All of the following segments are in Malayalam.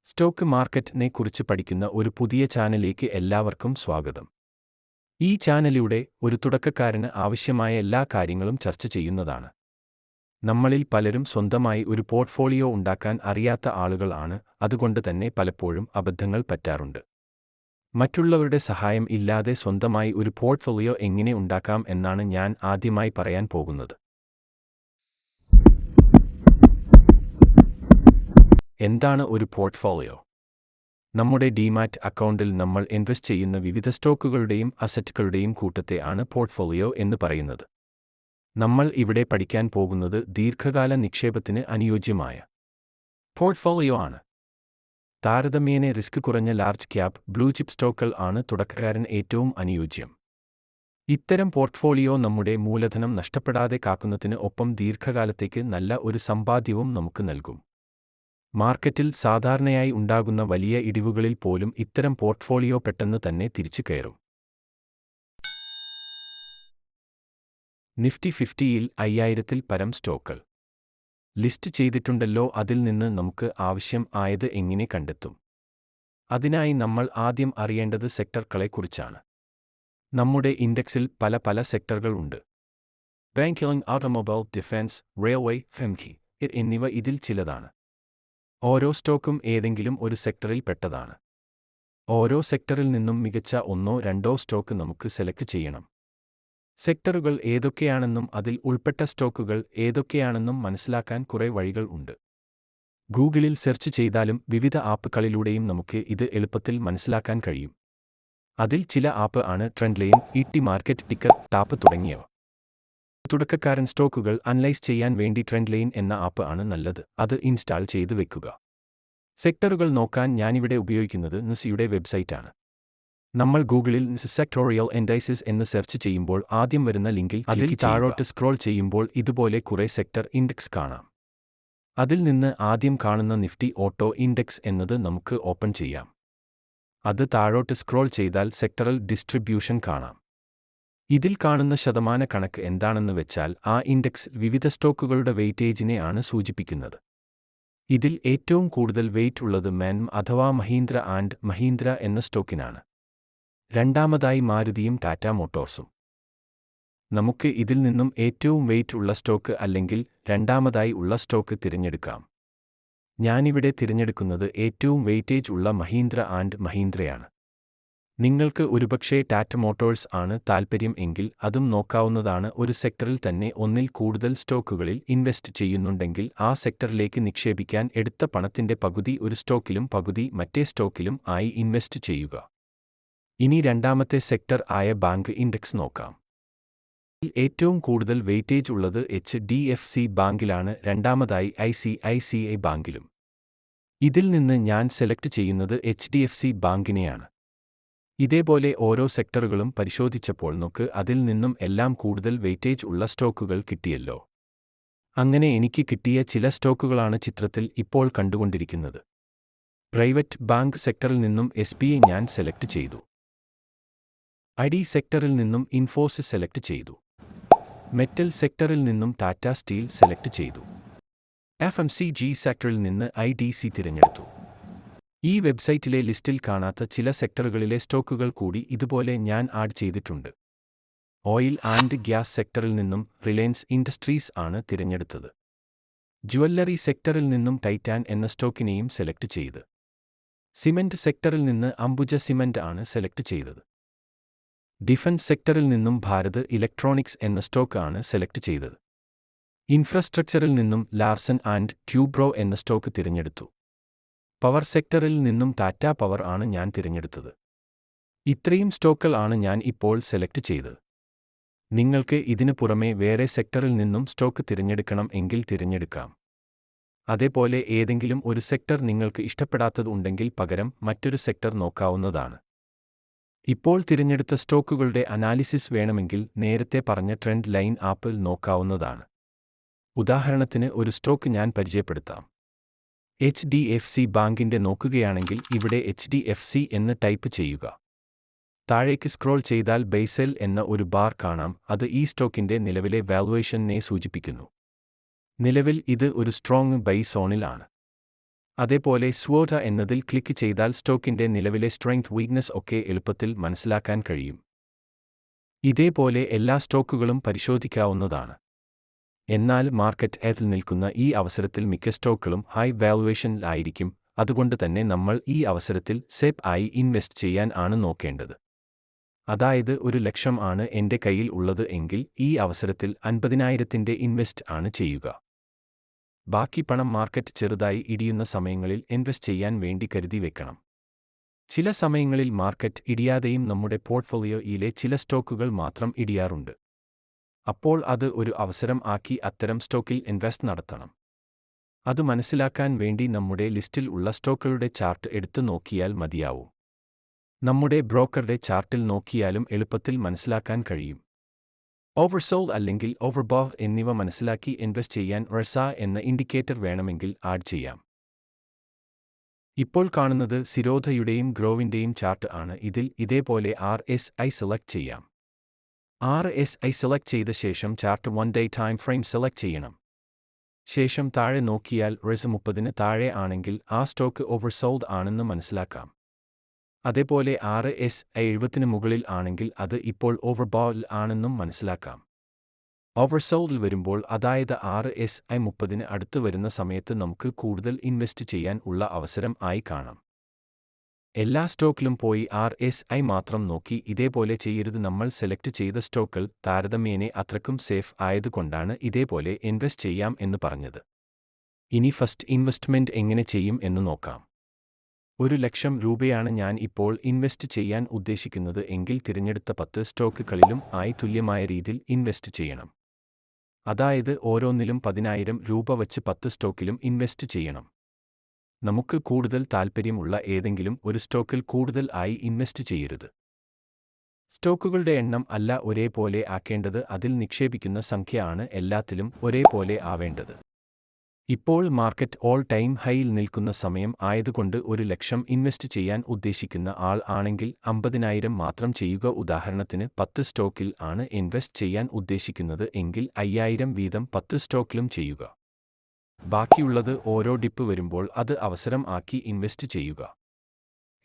സ്റ്റോക്ക് മാർക്കറ്റിനെ കുറിച്ച് പഠിക്കുന്ന ഒരു പുതിയ ചാനലിലേക്ക് എല്ലാവർക്കും സ്വാഗതം. ഈ ചാനലിലൂടെ ഒരു തുടക്കക്കാരന് ആവശ്യമായ എല്ലാ കാര്യങ്ങളും ചർച്ച ചെയ്യുന്നതാണ്. നമ്മളിൽ പലരും സ്വന്തമായി ഒരു പോർട്ട്ഫോളിയോ ഉണ്ടാക്കാൻ അറിയാത്ത ആളുകൾ ആണ്, അതുകൊണ്ട് തന്നെ പലപ്പോഴും അബദ്ധങ്ങൾ പറ്റാറുണ്ട്. മറ്റുള്ളവരുടെ സഹായം ഇല്ലാതെ സ്വന്തമായി ഒരു പോർട്ട്ഫോളിയോ എങ്ങനെ ഉണ്ടാക്കാം എന്നാണ് ഞാൻ ആദ്യമായി പറയാൻ പോകുന്നത്. എന്താണ് ഒരു പോർട്ട്ഫോളിയോ? നമ്മുടെ ഡിമാറ്റ് അക്കൗണ്ടിൽ നമ്മൾ ഇൻവെസ്റ്റ് ചെയ്യുന്ന വിവിധ സ്റ്റോക്കുകളുടെയും അസറ്റുകളുടെയും കൂട്ടത്തെ ആണ് പോർട്ട്ഫോളിയോ എന്ന് പറയുന്നത്. നമ്മൾ ഇവിടെ പഠിക്കാൻ പോകുന്നത് ദീർഘകാല നിക്ഷേപത്തിന് അനുയോജ്യമായ പോർട്ട്ഫോളിയോ ആണ്. താരതമ്യേന റിസ്ക് കുറഞ്ഞ ലാർജ് ക്യാപ് ബ്ലൂ ചിപ്പ് സ്റ്റോക്കുകൾ ആണ് തുടക്കക്കാരൻ ഏറ്റവും അനുയോജ്യം. ഇത്തരം പോർട്ട്ഫോളിയോ നമ്മുടെ മൂലധനം നഷ്ടപ്പെടാതെ കാക്കുന്നതിന് ഒപ്പം ദീർഘകാലത്തേക്ക് നല്ല ഒരു സമ്പാദ്യവും നമുക്ക് നൽകും. മാർക്കറ്റിൽ സാധാരണയായി ഉണ്ടാകുന്ന വലിയ ഇടിവുകളിൽ പോലും ഇത്തരം പോർട്ട്ഫോളിയോ പെട്ടെന്ന് തന്നെ തിരിച്ചു കയറും. നിഫ്റ്റി 50-യിൽ 5000-ൽ പരം സ്റ്റോക്കുകൾ ലിസ്റ്റ് ചെയ്തിട്ടുണ്ടല്ലോ. അതിൽ നിന്ന് നമുക്ക് ആവശ്യം ആയത് എങ്ങനെ കണ്ടെത്തും? അതിനായി നമ്മൾ ആദ്യം അറിയേണ്ടത് സെക്ടറുകളെക്കുറിച്ചാണ്. നമ്മുടെ ഇൻഡെക്സിൽ പല സെക്ടറുകൾ ഉണ്ട്. ബാങ്കിംഗ്, ഓട്ടോമൊബൈൽ, ഡിഫൻസ്, റെയിൽവേ, ഫെംകി എന്നിവ ഇതിൽ ചിലതാണ്. ഓരോ സ്റ്റോക്കും ഏതെങ്കിലും ഒരു സെക്ടറിൽ പെട്ടതാണ്. ഓരോ സെക്ടറിൽ നിന്നും മികച്ച ഒന്നോ രണ്ടോ സ്റ്റോക്ക് നമുക്ക് സെലക്ട് ചെയ്യണം. സെക്ടറുകൾ ഏതൊക്കെയാണെന്നും അതിൽ ഉൾപ്പെട്ട സ്റ്റോക്കുകൾ ഏതൊക്കെയാണെന്നും മനസ്സിലാക്കാൻ കുറേ വഴികൾ ഉണ്ട്. ഗൂഗിളിൽ സെർച്ച് ചെയ്താലും വിവിധ ആപ്പുകളിലൂടെയും നമുക്ക് ഇത് എളുപ്പത്തിൽ മനസ്സിലാക്കാൻ കഴിയും. അതിൽ ചില ആപ്പ് ആണ് ട്രെൻഡ്ലൈൻ, ഇടി മാർക്കറ്റ്, ടിക്കർ ടാപ്പ് തുടങ്ങിയവ. തുടക്കക്കാരൻ സ്റ്റോക്കുകൾ അനലൈസ് ചെയ്യാൻ വേണ്ടി ട്രെൻഡ്ലൈൻ എന്ന ആപ്പ് ആണ് നല്ലത്. അത് ഇൻസ്റ്റാൾ ചെയ്ത് വെക്കുക. സെക്ടറുകൾ നോക്കാൻ ഞാനിവിടെ ഉപയോഗിക്കുന്നത് നിസിയുടെ വെബ്സൈറ്റാണ്. നമ്മൾ ഗൂഗിളിൽ നിസ് സെക്ടോറിയൽ ഇൻഡൈസസ് എന്ന് സെർച്ച് ചെയ്യുമ്പോൾ ആദ്യം വരുന്ന ലിങ്കിൽ അതിൽ താഴോട്ട് സ്ക്രോൾ ചെയ്യുമ്പോൾ ഇതുപോലെ കുറേ സെക്ടർ ഇൻഡെക്സ് കാണാം. അതിൽ നിന്ന് ആദ്യം കാണുന്ന നിഫ്റ്റി ഓട്ടോ ഇൻഡെക്സ് എന്നത് നമുക്ക് ഓപ്പൺ ചെയ്യാം. അത് താഴോട്ട് സ്ക്രോൾ ചെയ്താൽ സെക്ടറൽ ഡിസ്ട്രിബ്യൂഷൻ കാണാം. ഇതിൽ കാണുന്ന ശതമാന കണക്ക് എന്താണെന്ന് വെച്ചാൽ ആ ഇൻഡെക്സ് വിവിധ സ്റ്റോക്കുകളുടെ വെയിറ്റേജിനെ ആണ് സൂചിപ്പിക്കുന്നത്. ഇതിൽ ഏറ്റവും കൂടുതൽ വെയിറ്റ് ഉള്ളത് മാൻം അഥവാ മഹീന്ദ്ര ആൻഡ് മഹീന്ദ്ര എന്ന സ്റ്റോക്കിനാണ്. രണ്ടാമതായി മാരുതിയും ടാറ്റ മോട്ടോഴ്സും. നമുക്ക് ഇതിൽ നിന്നും ഏറ്റവും വെയിറ്റ് ഉള്ള സ്റ്റോക്ക് അല്ലെങ്കിൽ രണ്ടാമതായി ഉള്ള സ്റ്റോക്ക് തിരഞ്ഞെടുക്കാം. ഞാനിവിടെ തിരഞ്ഞെടുക്കുന്നത് ഏറ്റവും വെയിറ്റേജ് ഉള്ള മഹീന്ദ്ര ആൻഡ് മഹീന്ദ്രയാണ്. നിങ്ങൾക്ക് ഒരുപക്ഷേ ടാറ്റ മോട്ടോഴ്സ് ആണ് താൽപ്പര്യം എങ്കിൽ അതും നോക്കാവുന്നതാണ്. ഒരു സെക്ടറിൽ തന്നെ ഒന്നിൽ കൂടുതൽ സ്റ്റോക്കുകളിൽ ഇൻവെസ്റ്റ് ചെയ്യുന്നുണ്ടെങ്കിൽ ആ സെക്ടറിലേക്ക് നിക്ഷേപിക്കാൻ എടുത്ത പണത്തിന്റെ പകുതി ഒരു സ്റ്റോക്കിലും പകുതി മറ്റേ സ്റ്റോക്കിലും ആയി ഇൻവെസ്റ്റ് ചെയ്യുക. ഇനി രണ്ടാമത്തെ സെക്ടർ ആയ ബാങ്ക് ഇൻഡെക്സ് നോക്കാം. ഏറ്റവും കൂടുതൽ വെയിറ്റേജ് ഉള്ളത് HDFC ബാങ്കിലാണ്. രണ്ടാമതായി ICICI ബാങ്കിലും. ഇതിൽ നിന്ന് ഞാൻ സെലക്ട് ചെയ്യുന്നത് HDFC ബാങ്കിനെയാണ്. ഇതേപോലെ ഓരോ സെക്ടറുകളും പരിശോധിച്ചപ്പോൾ നമുക്ക് അതിൽ നിന്നും എല്ലാം കൂടുതൽ വെയിറ്റേജ് ഉള്ള സ്റ്റോക്കുകൾ കിട്ടിയല്ലോ. അങ്ങനെ എനിക്ക് കിട്ടിയ ചില സ്റ്റോക്കുകളാണ് ചിത്രത്തിൽ ഇപ്പോൾ കണ്ടുകൊണ്ടിരിക്കുന്നത്. പ്രൈവറ്റ് ബാങ്ക് സെക്ടറിൽ നിന്നും SBI ഞാൻ സെലക്ട് ചെയ്തു. ID സെക്ടറിൽ നിന്നും ഇൻഫോസിസ് സെലക്ട് ചെയ്തു. മെറ്റൽ സെക്ടറിൽ നിന്നും ടാറ്റ സ്റ്റീൽ സെലക്ട് ചെയ്തു. FMCG സെക്ടറിൽ നിന്ന് IDC തിരഞ്ഞെടുത്തു. ഈ വെബ്സൈറ്റിലെ ലിസ്റ്റിൽ കാണാത്ത ചില സെക്ടറുകളിലെ സ്റ്റോക്കുകൾ കൂടി ഇതുപോലെ ഞാൻ ആഡ് ചെയ്തിട്ടുണ്ട്. ഓയിൽ ആൻഡ് ഗ്യാസ് സെക്ടറിൽ നിന്നും റിലയൻസ് ഇൻഡസ്ട്രീസ് ആണ് തിരഞ്ഞെടുത്തത്. ജുവല്ലറി സെക്ടറിൽ നിന്നും ടൈറ്റാൻ എന്ന സ്റ്റോക്കിനെയും സെലക്ട് ചെയ്ത്. സിമന്റ് സെക്ടറിൽ നിന്ന് അംബുജ സിമന്റ് ആണ് സെലക്ട് ചെയ്തത്. ഡിഫൻസ് സെക്ടറിൽ നിന്നും ഭാരത് ഇലക്ട്രോണിക്സ് എന്ന സ്റ്റോക്ക് ആണ് സെലക്ട് ചെയ്തത്. ഇൻഫ്രാസ്ട്രക്ചറിൽ നിന്നും ലാർസൻ ആൻഡ് ട്യൂബ്രോ എന്ന സ്റ്റോക്ക് തിരഞ്ഞെടുത്തു. പവർ സെക്ടറിൽ നിന്നും ടാറ്റ പവർ ആണ് ഞാൻ തിരഞ്ഞെടുത്തത്. ഇത്രയും സ്റ്റോക്കുകൾ ആണ് ഞാൻ ഇപ്പോൾ സെലക്ട് ചെയ്തത്. നിങ്ങൾക്ക് ഇതിനു പുറമെ വേറെ സെക്ടറിൽ നിന്നും സ്റ്റോക്ക് തിരഞ്ഞെടുക്കണം എങ്കിൽ തിരഞ്ഞെടുക്കാം. അതേപോലെ ഏതെങ്കിലും ഒരു സെക്ടർ നിങ്ങൾക്ക് ഇഷ്ടപ്പെടാത്തത് ഉണ്ടെങ്കിൽ പകരം മറ്റൊരു സെക്ടർ നോക്കാവുന്നതാണ്. ഇപ്പോൾ തിരഞ്ഞെടുത്ത സ്റ്റോക്കുകളുടെ അനാലിസിസ് വേണമെങ്കിൽ നേരത്തെ പറഞ്ഞ ട്രെൻഡ് ലൈൻ ആപ്പിൽ നോക്കാവുന്നതാണ്. ഉദാഹരണത്തിന് ഒരു സ്റ്റോക്ക് ഞാൻ പരിചയപ്പെടുത്താം. HDFC ബാങ്കിന്റെ നോക്കുകയാണെങ്കിൽ ഇവിടെ HDFC എന്ന് ടൈപ്പ് ചെയ്യുക. താഴേക്ക് സ്ക്രോൾ ചെയ്താൽ ബൈസെൽ എന്ന ഒരു ബാർ കാണാം. അത് ഈ സ്റ്റോക്കിന്റെ നിലവിലെ വാല്യുവേഷനെ സൂചിപ്പിക്കുന്നു. നിലവിൽ ഇത് ഒരു സ്ട്രോങ് ബൈ സോണിൽ ആണ്. അതേപോലെ SWOT എന്നതിൽ ക്ലിക്ക് ചെയ്താൽ സ്റ്റോക്കിന്റെ നിലവിലെ സ്ട്രെങ്ത് വീക്ക്നെസ് ഒക്കെ എളുപ്പത്തിൽ മനസ്സിലാക്കാൻ കഴിയും. ഇതേപോലെ എല്ലാ സ്റ്റോക്കുകളും പരിശോധിക്കാവുന്നതാണ്. എന്നാൽ മാർക്കറ്റ് എത്തിൽ നിൽക്കുന്ന ഈ അവസരത്തിൽ മിക്ക സ്റ്റോക്കുകളും ഹൈ വാല്യുവേഷനിലായിരിക്കും, അതുകൊണ്ട് തന്നെ നമ്മൾ ഈ അവസരത്തിൽ സേഫ് ആയി ഇൻവെസ്റ്റ് ചെയ്യാൻ ആണ് നോക്കേണ്ടത്. അതായത് 1,00,000 ആണ് എൻ്റെ കയ്യിൽ ഉള്ളത് എങ്കിൽ ഈ അവസരത്തിൽ 50,000ന്റെ ഇൻവെസ്റ്റ് ആണ് ചെയ്യുക. ബാക്കി പണം മാർക്കറ്റ് ചെറുതായി ഇടിയുന്ന സമയങ്ങളിൽ ഇൻവെസ്റ്റ് ചെയ്യാൻ വേണ്ടി കരുതി വെക്കണം. ചില സമയങ്ങളിൽ മാർക്കറ്റ് ഇടിയാതെയും നമ്മുടെ പോർട്ട്ഫോളിയോയിലെ ചില സ്റ്റോക്കുകൾ മാത്രം ഇടിയാറുണ്ട്. അപ്പോൾ അത് ഒരു അവസരം ആക്കി അത്തരം സ്റ്റോക്കിൽ ഇൻവെസ്റ്റ് നടത്തണം. അത് മനസ്സിലാക്കാൻ വേണ്ടി നമ്മുടെ ലിസ്റ്റിൽ ഉള്ള സ്റ്റോക്കുകളുടെ ചാർട്ട് എടുത്തു നോക്കിയാൽ മതിയാവും. നമ്മുടെ ബ്രോക്കറുടെ ചാർട്ടിൽ നോക്കിയാലും എളുപ്പത്തിൽ മനസ്സിലാക്കാൻ കഴിയും. ഓവർസോൾഡ് അല്ലെങ്കിൽ ഓവർബോട്ട് എന്നിവ മനസ്സിലാക്കി ഇൻവെസ്റ്റ് ചെയ്യാൻ RSI എന്ന ഇൻഡിക്കേറ്റർ വേണമെങ്കിൽ ആഡ് ചെയ്യാം. ഇപ്പോൾ കാണുന്നത് സിരോധയുടെയും ഗ്രോവിന്റെയും ചാർട്ട് ആണ്. ഇതിൽ ഇതേപോലെ RSI സെലക്ട് ചെയ്യാം. RSI സെലക്ട് ചെയ്ത ശേഷം chart 1 day time frame select ചെയ്യണം. ശേഷം താഴെ നോക്കിയാൽ RSI 30ന് താഴെ ആണെങ്കിൽ ആ സ്റ്റോക്ക് ഓവർസോൾഡ് ആണെന്ന് മനസ്സിലാക്കാം. അതേപോലെ RSI 70ന് മുകളിൽ ആണെങ്കിൽ അത് ഇപ്പോൾ ഓവർബോട്ടിൽ ആണെന്നും മനസ്സിലാക്കാം. ഓവർസോൾഡിൽ വരുമ്പോൾ, അതായത് RSI 30ന് അടുത്ത് വരുന്ന സമയത്ത് നമുക്ക് കൂടുതൽ ഇൻവെസ്റ്റ് ചെയ്യാൻ ഉള്ള അവസരം ആയി കാണാം. എല്ലാ സ്റ്റോക്കിലും പോയി RSI മാത്രം നോക്കി ഇതേപോലെ ചെയ്യരുത്. നമ്മൾ സെലക്ട് ചെയ്ത സ്റ്റോക്കുകൾ താരതമ്യേന അത്രക്കും സേഫ് ആയതുകൊണ്ടാണ് ഇതേപോലെ ഇൻവെസ്റ്റ് ചെയ്യാം എന്ന് പറഞ്ഞത്. ഇനി ഫസ്റ്റ് ഇൻവെസ്റ്റ്മെന്റ് എങ്ങനെ ചെയ്യും എന്ന് നോക്കാം. 1,00,000 രൂപയാണ് ഞാൻ ഇപ്പോൾ ഇൻവെസ്റ്റ് ചെയ്യാൻ ഉദ്ദേശിക്കുന്നത് എങ്കിൽ തിരഞ്ഞെടുത്ത 10 സ്റ്റോക്കുകളിലും ആയി തുല്യമായ രീതിയിൽ ഇൻവെസ്റ്റ് ചെയ്യണം. അതായത് ഓരോന്നിലും 10,000 രൂപ വച്ച് 10 സ്റ്റോക്കിലും ഇൻവെസ്റ്റ് ചെയ്യണം. നമുക്ക് കൂടുതൽ താൽപ്പര്യമുള്ള ഏതെങ്കിലും ഒരു സ്റ്റോക്കിൽ കൂടുതൽ ആയി ഇൻവെസ്റ്റ് ചെയ്യരുത്. സ്റ്റോക്കുകളുടെ എണ്ണം അല്ല ഒരേപോലെ ആക്കേണ്ടത്, അതിൽ നിക്ഷേപിക്കുന്ന സംഖ്യ ആണ് എല്ലാത്തിലും ഒരേപോലെ ആവേണ്ടത്. ഇപ്പോൾ മാർക്കറ്റ് ഓൾ ടൈം ഹൈയിൽ നിൽക്കുന്ന സമയം ആയതുകൊണ്ട് 1,00,000 ഇൻവെസ്റ്റ് ചെയ്യാൻ ഉദ്ദേശിക്കുന്ന ആൾ ആണെങ്കിൽ 50,000 മാത്രം ചെയ്യുക. ഉദാഹരണത്തിന് 10 സ്റ്റോക്കിൽ ആണ് ഇൻവെസ്റ്റ് ചെയ്യാൻ ഉദ്ദേശിക്കുന്നത് എങ്കിൽ 5,000 വീതം 10 സ്റ്റോക്കിലും ചെയ്യുക. ബാക്കിയുള്ളത് ഓരോ ഡിപ്പ് വരുമ്പോൾ അത് അവസരം ആക്കി ഇൻവെസ്റ്റ് ചെയ്യുക.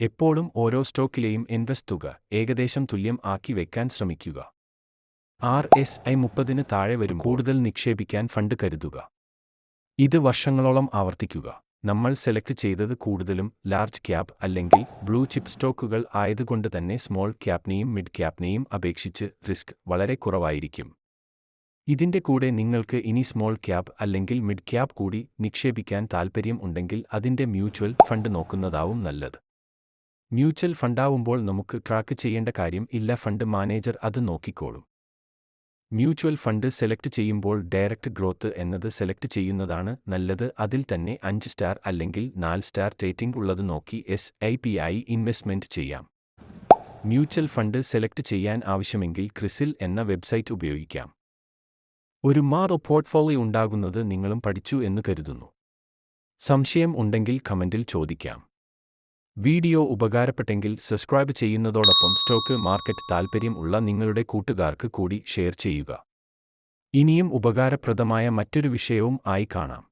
എപ്പോഴും ഓരോ സ്റ്റോക്കിലെയും ഇൻവെസ്റ്റ് തുക ഏകദേശം തുല്യം ആക്കി വെക്കാൻ ശ്രമിക്കുക. RSI 30ന് താഴെ വരും കൂടുതൽ നിക്ഷേപിക്കാൻ ഫണ്ട് കരുതുക. ഇത് വർഷങ്ങളോളം ആവർത്തിക്കുക. നമ്മൾ സെലക്ട് ചെയ്തത് കൂടുതലും ലാർജ് ക്യാപ് അല്ലെങ്കിൽ ബ്ലൂ ചിപ്പ് സ്റ്റോക്കുകൾ ആയതുകൊണ്ട് തന്നെ സ്മോൾ ക്യാപ്പിനെയും മിഡ് ക്യാപ്പിനെയും അപേക്ഷിച്ച് റിസ്ക് വളരെ കുറവായിരിക്കും. ഇതിന്റെ കൂടെ നിങ്ങൾക്ക് ഇനി സ്മോൾ ക്യാപ് അല്ലെങ്കിൽ മിഡ് ക്യാപ് കൂടി നിക്ഷേപിക്കാൻ താൽപ്പര്യം ഉണ്ടെങ്കിൽ അതിന്റെ മ്യൂച്വൽ ഫണ്ട് നോക്കുന്നതാവും നല്ലത്. മ്യൂച്വൽ ഫണ്ടാവുമ്പോൾ നമുക്ക് ട്രാക്ക് ചെയ്യേണ്ട കാര്യം ഇല്ല, ഫണ്ട് മാനേജർ അത് നോക്കിക്കോളും. മ്യൂച്വൽ ഫണ്ട് സെലക്ട് ചെയ്യുമ്പോൾ ഡയറക്റ്റ് ഗ്രോത്ത് എന്നത് സെലക്ട് ചെയ്യുന്നതാണ് നല്ലത്. അതിൽ തന്നെ 5 സ്റ്റാർ അല്ലെങ്കിൽ 4 സ്റ്റാർ റേറ്റിംഗ് ഉള്ളത് നോക്കി SIP ആയി ഇൻവെസ്റ്റ്മെന്റ് ചെയ്യാം. മ്യൂച്വൽ ഫണ്ട് സെലക്ട് ചെയ്യാൻ ആവശ്യമെങ്കിൽ ക്രിസിൽ എന്ന വെബ്സൈറ്റ് ഉപയോഗിക്കാം. ഒരു പോർട്ട്ഫോളിയോ ഉണ്ടാകുന്നത് നിങ്ങളും പഠിച്ചു എന്ന് കരുതുന്നു. സംശയം ഉണ്ടെങ്കിൽ കമന്റിൽ ചോദിക്കാം. വീഡിയോ ഉപകാരപ്പെട്ടെങ്കിൽ സബ്സ്ക്രൈബ് ചെയ്യുന്നതോടൊപ്പം സ്റ്റോക്ക് മാർക്കറ്റ് താൽപ്പര്യം ഉള്ള നിങ്ങളുടെ കൂട്ടുകാർക്ക് കൂടി ഷെയർ ചെയ്യുക. ഇനിയും ഉപകാരപ്രദമായ മറ്റൊരു വിഷയവും ആയി കാണാം.